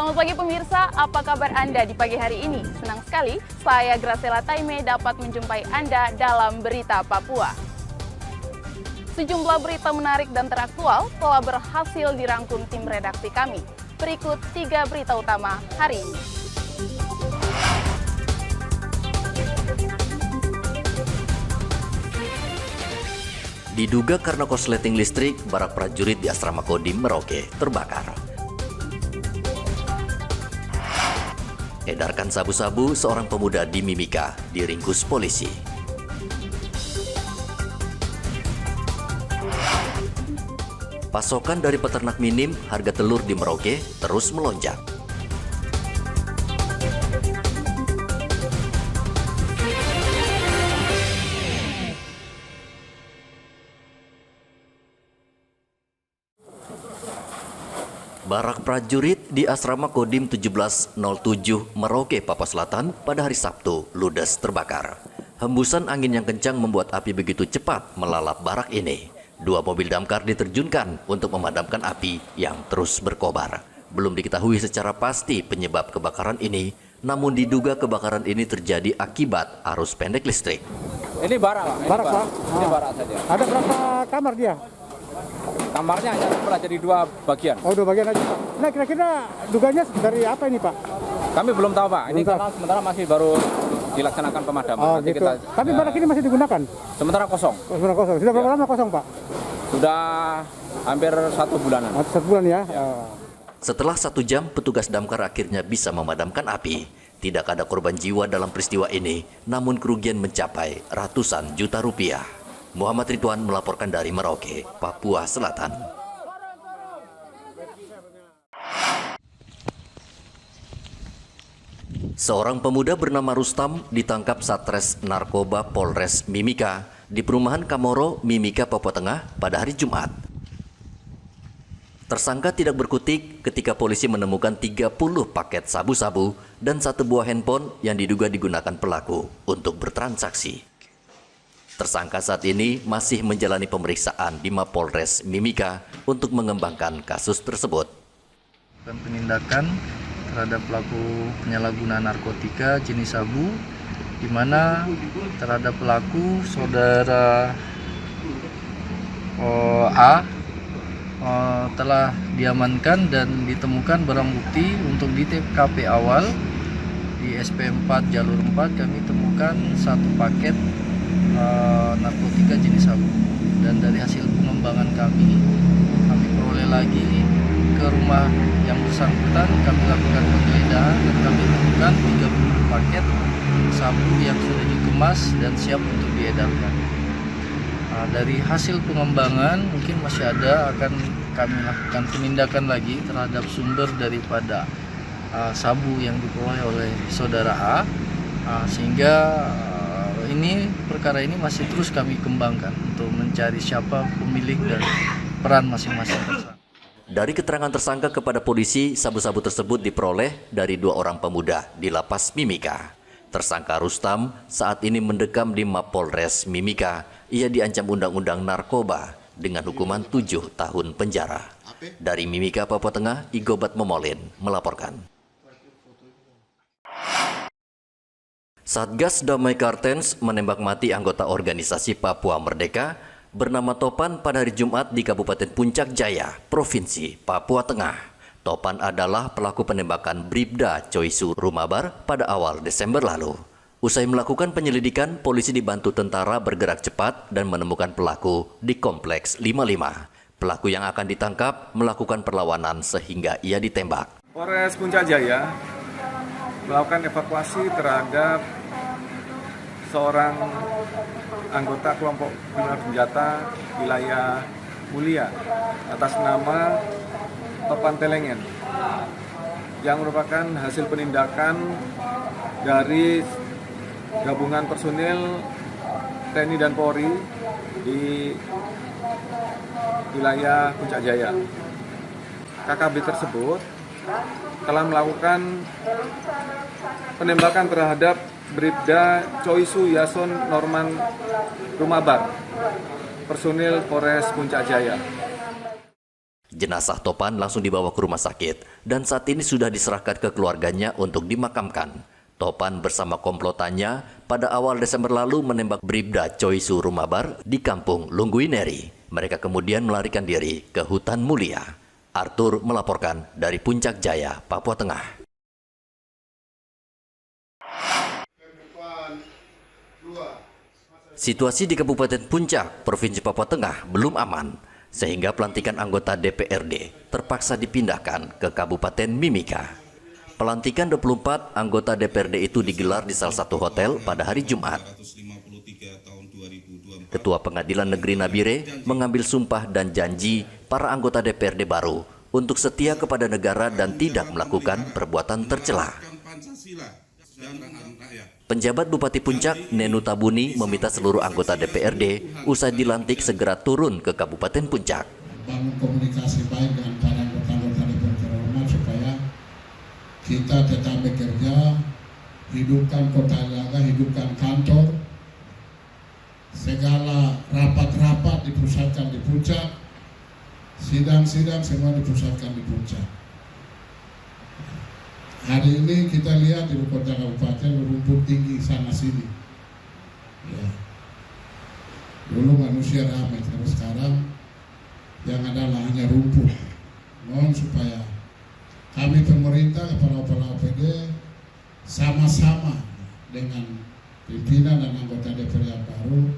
Selamat pagi pemirsa, apa kabar Anda di pagi hari ini? Senang sekali, saya Graciela Taime dapat menjumpai Anda dalam Berita Papua. Sejumlah berita menarik dan teraktual telah berhasil dirangkum tim redaksi kami. Berikut 3 berita utama hari ini. Diduga karena korsleting listrik, barak prajurit di asrama Kodim Merauke terbakar. Edarkan sabu-sabu, seorang pemuda di Mimika diringkus polisi. Pasokan dari peternak minim, harga telur di Merauke terus melonjak. Barak prajurit di asrama Kodim 1707 Merauke, Papua Selatan pada hari Sabtu ludes terbakar. Hembusan angin yang kencang membuat api begitu cepat melalap barak ini. 2 mobil damkar diterjunkan untuk memadamkan api yang terus berkobar. Belum diketahui secara pasti penyebab kebakaran ini, namun diduga kebakaran ini terjadi akibat arus pendek listrik. Ini barak, Pak. Barak. Ini barak saja. Ada berapa kamar dia? Kamarnya hanya pernah jadi 2 bagian. Oh, 2 bagian aja, Pak. Nah, kira-kira dugaannya dari apa ini, Pak? Kami belum tahu, Pak. Ini Belum tahu. karena sementara masih baru dilaksanakan pemadaman. Oh, Nanti gitu. Tapi barak ini masih digunakan? sementara kosong. Oh, sudah kosong. Sudah berapa lama kosong, Pak? Sudah hampir 1 bulanan. 1 bulan ya? Oh. Setelah 1 jam, petugas damkar akhirnya bisa memadamkan api. Tidak ada korban jiwa dalam peristiwa ini, namun kerugian mencapai ratusan juta rupiah. Muhammad Ridwan melaporkan dari Merauke, Papua Selatan. Seorang pemuda bernama Rustam ditangkap Satres Narkoba Polres Mimika di perumahan Kamoro, Mimika, Papua Tengah pada hari Jumat. Tersangka tidak berkutik ketika polisi menemukan 30 paket sabu-sabu dan 1 buah handphone yang diduga digunakan pelaku untuk bertransaksi. Tersangka saat ini masih menjalani pemeriksaan di Mapolres Mimika untuk mengembangkan kasus tersebut. Penindakan terhadap pelaku penyalahgunaan narkotika jenis sabu, di mana terhadap pelaku saudara A telah diamankan dan ditemukan barang bukti untuk di TKP awal di SP4 jalur 4 kami temukan 1 paket narkotika jenis sabu, dan dari hasil pengembangan kami peroleh lagi ke rumah yang bersangkutan, kami lakukan penggeledahan dan kami temukan 30 paket sabu yang sudah dikemas dan siap untuk diedarkan. Dari hasil pengembangan mungkin masih ada, akan kami lakukan penindakan lagi terhadap sumber daripada sabu yang diperoleh oleh saudara A, sehingga perkara ini masih terus kami kembangkan untuk mencari siapa pemilik dan peran masing-masing tersangka. Dari keterangan tersangka kepada polisi, sabu-sabu tersebut diperoleh dari 2 orang pemuda di Lapas Mimika. Tersangka Rustam saat ini mendekam di Mapolres Mimika. Ia diancam undang-undang narkoba dengan hukuman 7 tahun penjara. Dari Mimika, Papua Tengah, Igobat Momolin melaporkan. Satgas Damai Kartens menembak mati anggota organisasi Papua Merdeka bernama Topan pada hari Jumat di Kabupaten Puncak Jaya, Provinsi Papua Tengah. Topan adalah pelaku penembakan Bribda Choisu Rumabar pada awal Desember lalu. Usai melakukan penyelidikan, polisi dibantu tentara bergerak cepat dan menemukan pelaku di Kompleks 55. Pelaku yang akan ditangkap melakukan perlawanan sehingga ia ditembak. Polres Puncak Jaya melakukan evakuasi terhadap seorang anggota kelompok kriminal bersenjata wilayah Mulia atas nama Topan Telengen, yang merupakan hasil penindakan dari gabungan personil TNI dan Polri di wilayah Puncak Jaya. KKB tersebut telah melakukan penembakan terhadap Bribda Choisu Yason Norman Rumabar, personil Polres Puncak Jaya. Jenazah Topan langsung dibawa ke rumah sakit dan saat ini sudah diserahkan ke keluarganya untuk dimakamkan. Topan bersama komplotannya pada awal Desember lalu menembak Bribda Choi Su Rumabar di kampung Lungguineri. Mereka kemudian melarikan diri ke hutan mulia. Arthur melaporkan dari Puncak Jaya, Papua Tengah. Situasi di Kabupaten Puncak, Provinsi Papua Tengah belum aman, sehingga pelantikan anggota DPRD terpaksa dipindahkan ke Kabupaten Mimika. Pelantikan 24 anggota DPRD itu digelar di salah satu hotel pada hari Jumat. Ketua Pengadilan Negeri Nabire mengambil sumpah dan janji para anggota DPRD baru untuk setia kepada negara dan tidak melakukan perbuatan tercela. Penjabat Bupati Puncak, Nenu Tabuni, meminta seluruh anggota DPRD usai dilantik segera turun ke Kabupaten Puncak. Bangun komunikasi baik dengan para anggota-anggota DPR terhormat supaya kita tetap bekerja, hidupkan kota Ilaga, hidupkan kantor, segala rapat-rapat dipusatkan di Puncak, sidang-sidang semua dipusatkan di Puncak. Hari ini kita lihat di kota kabupaten rumput tinggi sana sini. Ya. Dulu manusia ramai, terus sekarang yang adalah hanya rumput. Mohon supaya kami pemerintah, kepala-kepala OPD sama-sama dengan pimpinan dan anggota DPR yang baru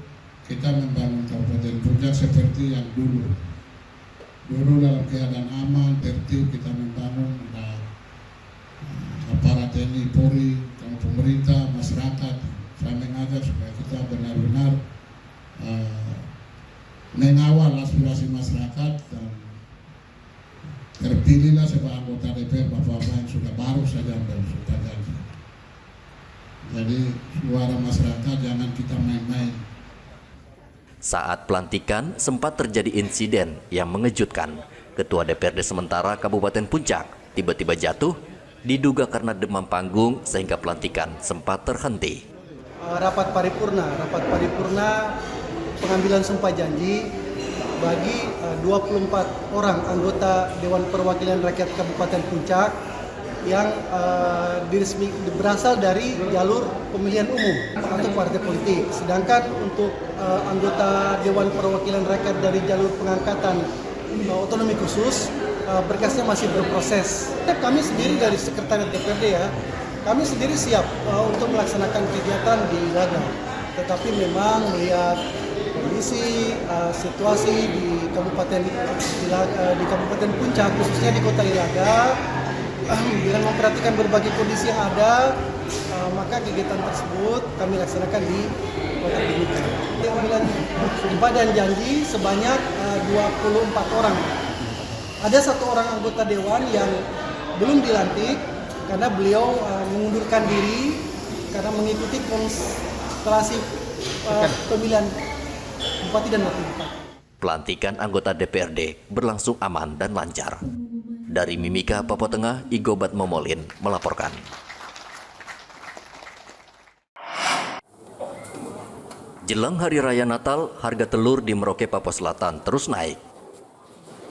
kita membangun Kabupaten Puncak seperti yang dulu. Dulu dalam keadaan aman, tertib kita membangun aparat TNI, Polri, pemerintah, masyarakat. Saya mengajak supaya kita benar-benar mengawal aspirasi masyarakat dan terpilihlah sebagai anggota DPR Bapak-bapak yang sudah baru saja sudah janji. Jadi suara masyarakat jangan kita main-main. Saat pelantikan sempat terjadi insiden yang mengejutkan. Ketua DPRD sementara Kabupaten Puncak tiba-tiba jatuh, diduga karena demam panggung sehingga pelantikan sempat terhenti. Rapat paripurna pengambilan sumpah janji bagi 24 orang anggota Dewan Perwakilan Rakyat Kabupaten Puncak yang berasal dari jalur pemilihan umum atau partai politik. Sedangkan untuk anggota Dewan Perwakilan Rakyat dari jalur pengangkatan otonomi khusus, berkasnya masih berproses. Kami sendiri dari Sekretariat DPRD kami sendiri siap untuk melaksanakan kegiatan di Ilaga. Tetapi memang melihat kondisi situasi di Kabupaten Puncak, khususnya di Kota Ilaga, dengan memperhatikan berbagai kondisi yang ada, maka kegiatan tersebut kami laksanakan di Kota Mimika. Pengambilan sumpah dan janji sebanyak 24 orang. Ada satu orang anggota dewan yang belum dilantik karena beliau mengundurkan diri karena mengikuti konstelasi pemilihan bupati dan wakil bupati. Pelantikan anggota DPRD berlangsung aman dan lancar. Dari Mimika, Papua Tengah, Igobat Momolin melaporkan. Jelang Hari Raya Natal, harga telur di Merauke, Papua Selatan terus naik.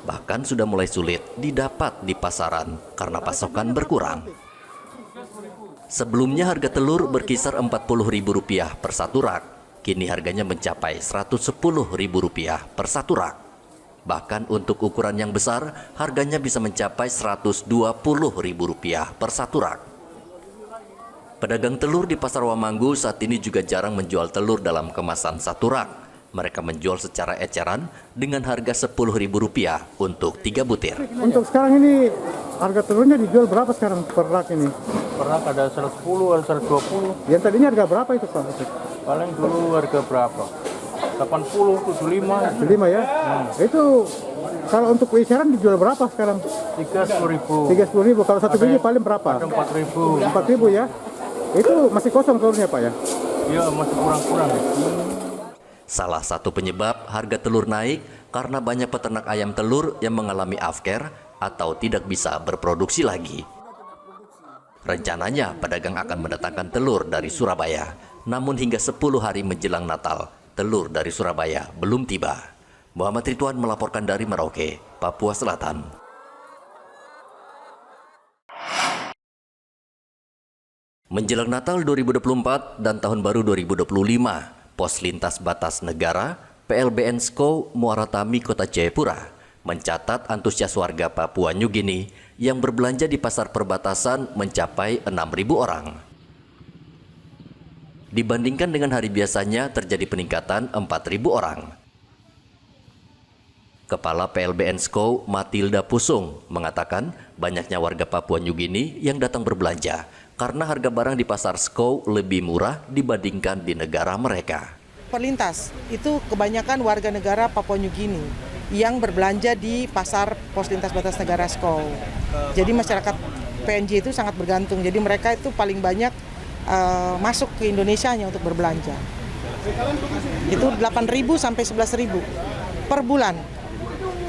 Bahkan sudah mulai sulit didapat di pasaran karena pasokan berkurang. Sebelumnya harga telur berkisar Rp40.000 per satu rak. Kini harganya mencapai Rp110.000 per satu rak. Bahkan untuk ukuran yang besar, harganya bisa mencapai Rp120.000 per satu rak. Pedagang telur di Pasar Wamanggu saat ini juga jarang menjual telur dalam kemasan satu rak. Mereka menjual secara eceran dengan harga Rp10.000 untuk 3 butir. Untuk sekarang ini harga telurnya dijual berapa sekarang per rak ini? Per rak ada 110, ada 120. Yang tadinya harga berapa itu Pak? Paling dulu harga berapa? 80, 75. 75 ya? Itu kalau untuk eceran dijual berapa sekarang? 30.000. 30.000. Kalau satu biji paling berapa? Ada 4.000. 4.000 ya? Itu masih kosong telurnya Pak ya? Iya, masih kurang-kurang. Salah satu penyebab harga telur naik karena banyak peternak ayam telur yang mengalami afker atau tidak bisa berproduksi lagi. Rencananya pedagang akan mendatangkan telur dari Surabaya, namun hingga 10 hari menjelang Natal, telur dari Surabaya belum tiba. Muhammad Ridwan melaporkan dari Merauke, Papua Selatan. Menjelang Natal 2024 dan Tahun Baru 2025, Pos Lintas Batas Negara PLBN SCO Muara Tami Kota Jayapura mencatat antusias warga Papua New Guinea yang berbelanja di pasar perbatasan mencapai 6.000 orang. Dibandingkan dengan hari biasanya terjadi peningkatan 4.000 orang. Kepala PLBN SCO Matilda Pusung mengatakan banyaknya warga Papua New Guinea yang datang berbelanja karena harga barang di pasar SCO lebih murah dibandingkan di negara mereka. Perlintas itu kebanyakan warga negara Papua New Guinea yang berbelanja di pasar pos lintas batas negara SCO. Jadi masyarakat PNJ itu sangat bergantung. Jadi mereka itu paling banyak masuk ke Indonesia hanya untuk berbelanja. Itu 8.000 sampai 11.000 per bulan.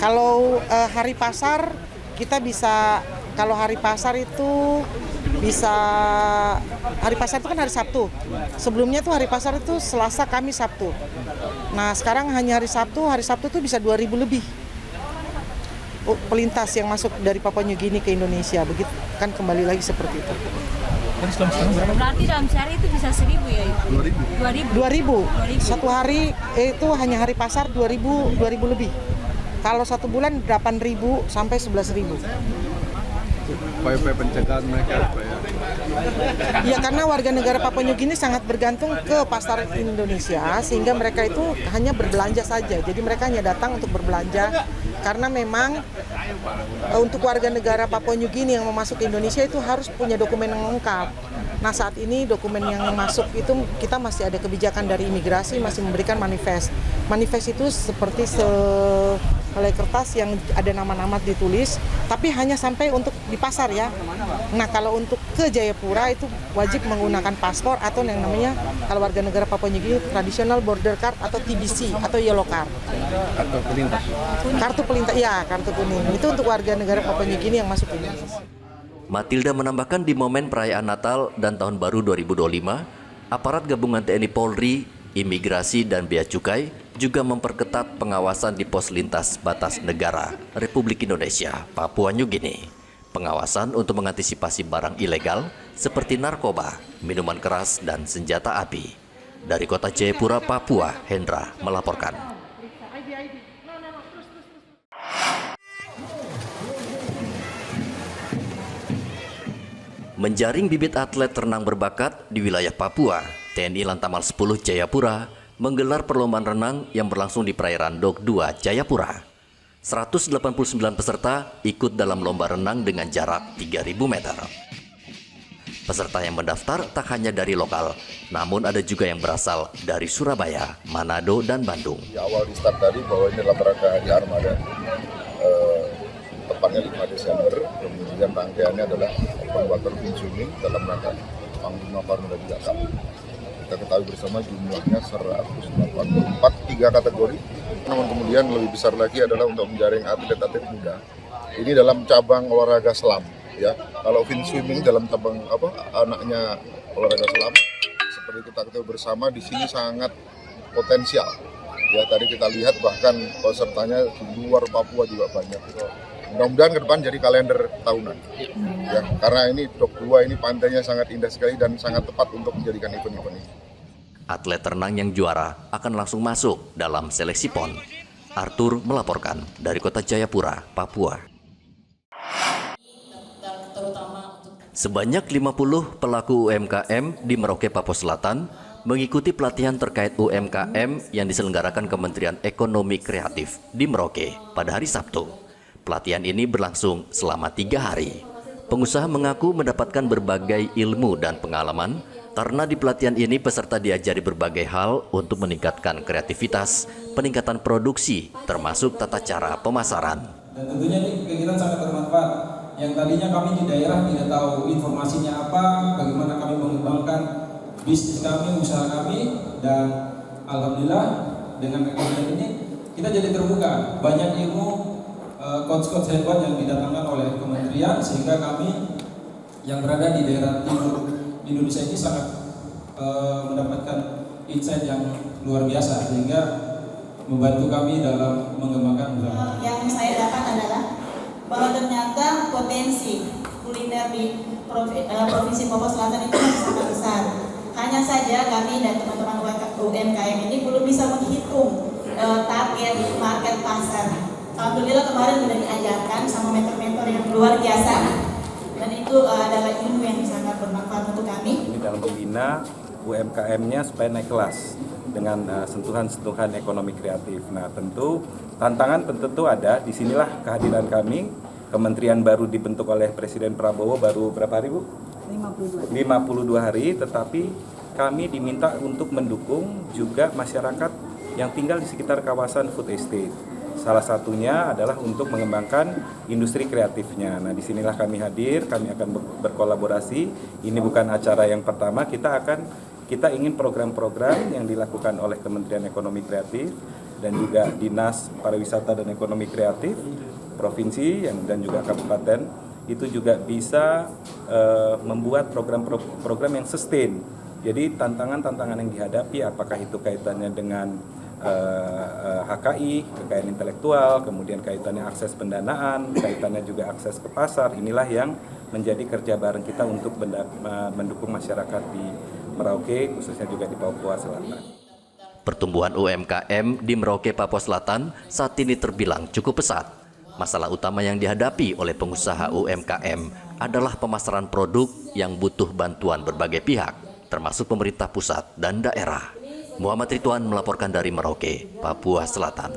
Kalau hari pasar kita bisa, kalau hari pasar itu bisa, hari pasar itu kan hari Sabtu. Sebelumnya tuh hari pasar itu Selasa, Kamis, Sabtu. Nah sekarang hanya hari Sabtu itu bisa 2.000 lebih pelintas yang masuk dari Papua New Guinea ke Indonesia. Begitu kan, kembali lagi seperti itu. Berarti dalam sehari itu bisa 1.000 ya? 2.000. Satu hari itu hanya hari pasar 2.000 lebih. Kalau satu bulan 8.000 sampai 11.000. Upaya-upaya pencegahan mereka apa ya? Ya karena warga negara Papua New Guinea sangat bergantung ke pasar Indonesia, sehingga mereka itu hanya berbelanja saja. Jadi mereka hanya datang untuk berbelanja karena memang untuk warga negara Papua New Guinea yang mau masuk ke Indonesia itu harus punya dokumen yang lengkap. Nah saat ini dokumen yang masuk itu kita masih ada kebijakan dari imigrasi masih memberikan manifest. Manifest itu seperti helai kertas yang ada nama-nama ditulis, tapi hanya sampai untuk di pasar ya. Nah kalau untuk ke Jayapura itu wajib menggunakan paspor atau yang namanya kalau warga negara Papua New Guinea Traditional Border Card atau TBC atau Yellow Card. Kartu pelintas. Kartu pelintas, ya kartu kuning. Itu untuk warga negara Papua New Guinea yang masuk ke Indonesia. Matilda menambahkan di momen perayaan Natal dan Tahun Baru 2025, aparat gabungan TNI Polri, imigrasi dan bea cukai juga memperketat pengawasan di pos lintas batas negara Republik Indonesia, Papua New Guinea. Pengawasan untuk mengantisipasi barang ilegal seperti narkoba, minuman keras, dan senjata api. Dari Kota Jayapura, Papua, Hendra melaporkan. Menjaring bibit atlet renang berbakat di wilayah Papua, TNI Lantamal 10 Jayapura menggelar perlombaan renang yang berlangsung di perairan Dok 2 Jayapura. 189 peserta ikut dalam lomba renang dengan jarak 3.000 meter. Peserta yang mendaftar tak hanya dari lokal, namun ada juga yang berasal dari Surabaya, Manado, dan Bandung. Di awal di start tadi bahwa ini dalam rangka Hari Armada, tepatnya 5 Desember, kemudian rangkaiannya adalah Open Water Swimming dalam rangka Panglima Farmada di Jakarta. Kita ketahui bersama jumlahnya 184, 3 kategori. Namun kemudian lebih besar lagi adalah untuk menjaring atlet-atlet muda. Ini dalam cabang olahraga selam, ya. Kalau fin swimming dalam cabang anaknya olahraga selam, seperti kita ketahui bersama di sini sangat potensial. Ya tadi kita lihat bahkan pesertanya di luar Papua juga banyak. Mudah-mudahan ke depan jadi kalender tahunan. Ya, karena ini Dok 2 ini pantainya sangat indah sekali dan sangat tepat untuk menjadikan event-event ini. Atlet renang yang juara akan langsung masuk dalam seleksi PON. Arthur melaporkan dari Kota Jayapura, Papua. Sebanyak 50 pelaku UMKM di Merauke, Papua Selatan mengikuti pelatihan terkait UMKM yang diselenggarakan Kementerian Ekonomi Kreatif di Merauke pada hari Sabtu. Pelatihan ini berlangsung selama 3 hari. Pengusaha mengaku mendapatkan berbagai ilmu dan pengalaman karena di pelatihan ini peserta diajari berbagai hal untuk meningkatkan kreativitas, peningkatan produksi, termasuk tata cara pemasaran. Dan tentunya ini kegiatan sangat bermanfaat. Yang tadinya kami di daerah tidak tahu informasinya apa, bagaimana kami mengembangkan bisnis kami, usaha kami, dan alhamdulillah dengan kegiatan ini kita jadi terbuka. Banyak ilmu coach-coach hebat yang didatangkan oleh kementerian, sehingga kami yang berada di daerah timur Indonesia ini sangat mendapatkan insight yang luar biasa, sehingga membantu kami dalam mengembangkan usaha. Yang saya dapat adalah bahwa ternyata potensi kuliner di Provinsi Papua Selatan itu masih sangat besar. Hanya saja kami dan teman-teman UMKM ini belum bisa menghitung target market pasar. Alhamdulillah kemarin sudah diajarkan sama mentor-mentor yang luar biasa, dan itu adalah ilmu yang sangat bermanfaat untuk kami. Ini dalam membina UMKM-nya supaya naik kelas dengan sentuhan-sentuhan ekonomi kreatif. Nah, tentu tantangan tentu ada. Disinilah kehadiran kami. Kementerian baru dibentuk oleh Presiden Prabowo baru berapa hari, Bu? 52 hari, tetapi kami diminta untuk mendukung juga masyarakat yang tinggal di sekitar kawasan food estate. Salah satunya adalah untuk mengembangkan industri kreatifnya. Nah, disinilah kami hadir, kami akan berkolaborasi. Ini bukan acara yang pertama, kita ingin program-program yang dilakukan oleh Kementerian Ekonomi Kreatif dan juga Dinas Pariwisata dan Ekonomi Kreatif provinsi dan juga kabupaten itu juga bisa membuat program-program yang sustain. Jadi tantangan-tantangan yang dihadapi, apakah itu kaitannya dengan HKI, kekayaan intelektual, kemudian kaitannya akses pendanaan, kaitannya juga akses ke pasar, inilah yang menjadi kerja bareng kita untuk mendukung masyarakat di Merauke, khususnya juga di Papua Selatan. Pertumbuhan UMKM di Merauke, Papua Selatan saat ini terbilang cukup pesat. Masalah utama yang dihadapi oleh pengusaha UMKM adalah pemasaran produk yang butuh bantuan berbagai pihak, termasuk pemerintah pusat dan daerah. Muhammad Ridwan melaporkan dari Merauke, Papua Selatan.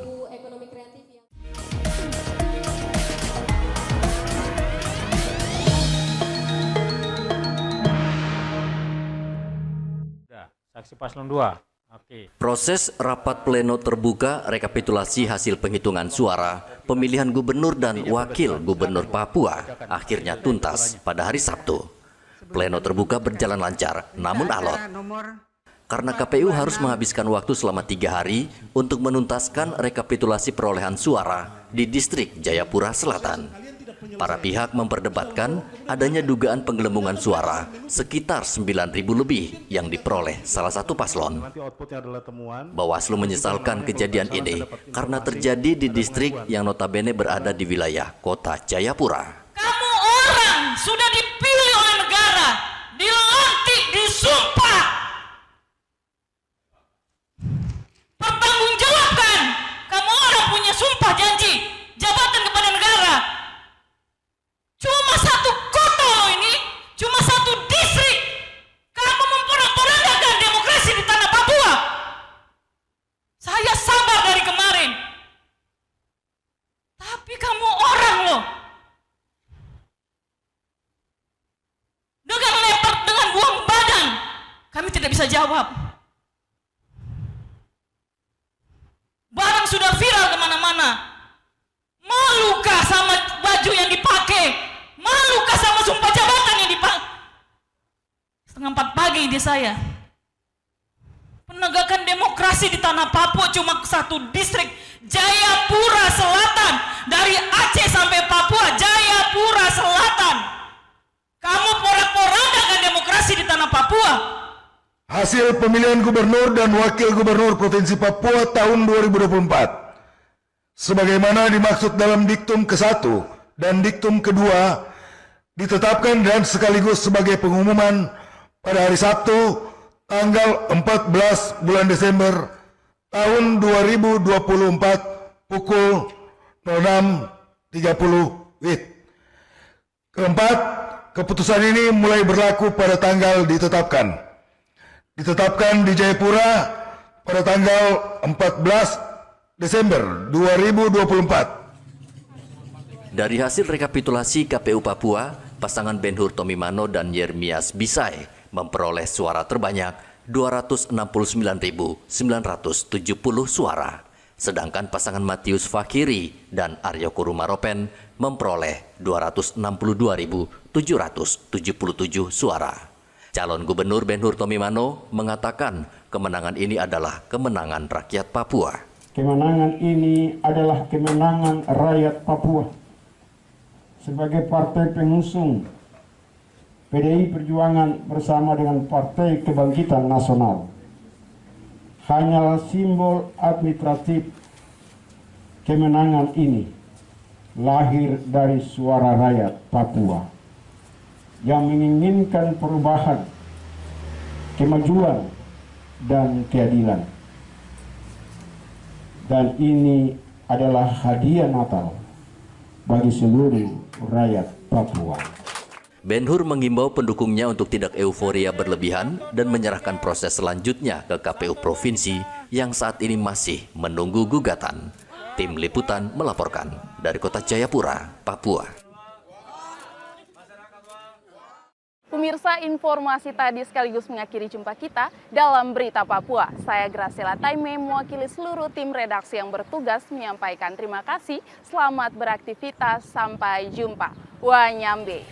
Saksi paslon 2. Oke. Proses rapat pleno terbuka rekapitulasi hasil penghitungan suara pemilihan gubernur dan wakil gubernur Papua akhirnya tuntas pada hari Sabtu. Pleno terbuka berjalan lancar, namun alot. Karena KPU harus menghabiskan waktu selama 3 hari untuk menuntaskan rekapitulasi perolehan suara di distrik Jayapura Selatan. Para pihak memperdebatkan adanya dugaan penggelembungan suara sekitar 9.000 lebih yang diperoleh salah satu paslon. Bawaslu menyesalkan kejadian ini karena terjadi di distrik yang notabene berada di wilayah kota Jayapura. Kamu orang sudah dipilih oleh negara, dilantik, disumpah. Pertanggungjawabkan. Kamu orang punya sumpah janji jabatan kepada negara. Cuma satu kota loh ini, cuma satu distrik. Kamu memporak-porandakan demokrasi di tanah Papua. Saya sabar dari kemarin. Tapi kamu orang loh. Dengan lepak, dengan buang badan, kami tidak bisa jawab. Barang sudah viral kemana-mana. Malukah sama baju yang dipakai? Malukah sama sumpah jabatan yang dipakai? 3:30 pagi di saya. Penegakan demokrasi di tanah Papua cuma satu distrik, Jayapura Selatan. Dari Aceh sampai Papua, Jayapura Selatan. Kamu porak-porandakan demokrasi di tanah Papua. Hasil pemilihan gubernur dan wakil gubernur Provinsi Papua tahun 2024 sebagaimana dimaksud dalam diktum ke-1 dan diktum ke-2 ditetapkan dan sekaligus sebagai pengumuman pada hari Sabtu tanggal 14 bulan Desember tahun 2024 pukul 06.30 WIB. Keempat, keputusan ini mulai berlaku pada tanggal ditetapkan di Jayapura pada tanggal 14 Desember 2024. Dari hasil rekapitulasi KPU Papua, pasangan Ben-Hur Tomimano dan Yermias Bisai memperoleh suara terbanyak 269.970 suara. Sedangkan pasangan Matius Fakiri dan Aryo Kurumaropen memperoleh 262.777 suara. Calon Gubernur Ben-Hur Tomimano mengatakan kemenangan ini adalah kemenangan rakyat Papua. Kemenangan ini adalah kemenangan rakyat Papua. Sebagai partai pengusung PDI Perjuangan bersama dengan Partai Kebangkitan Nasional, hanyalah simbol administratif. Kemenangan ini lahir dari suara rakyat Papua yang menginginkan perubahan, kemajuan, dan keadilan. Dan ini adalah hadiah Natal bagi seluruh rakyat Papua. Ben Hur mengimbau pendukungnya untuk tidak euforia berlebihan dan menyerahkan proses selanjutnya ke KPU Provinsi yang saat ini masih menunggu gugatan. Tim Liputan melaporkan dari Kota Jayapura, Papua. Pemirsa, informasi tadi sekaligus mengakhiri jumpa kita dalam Berita Papua. Saya Graciela Taime mewakili seluruh tim redaksi yang bertugas menyampaikan terima kasih. Selamat beraktivitas, sampai jumpa. Wanyambe.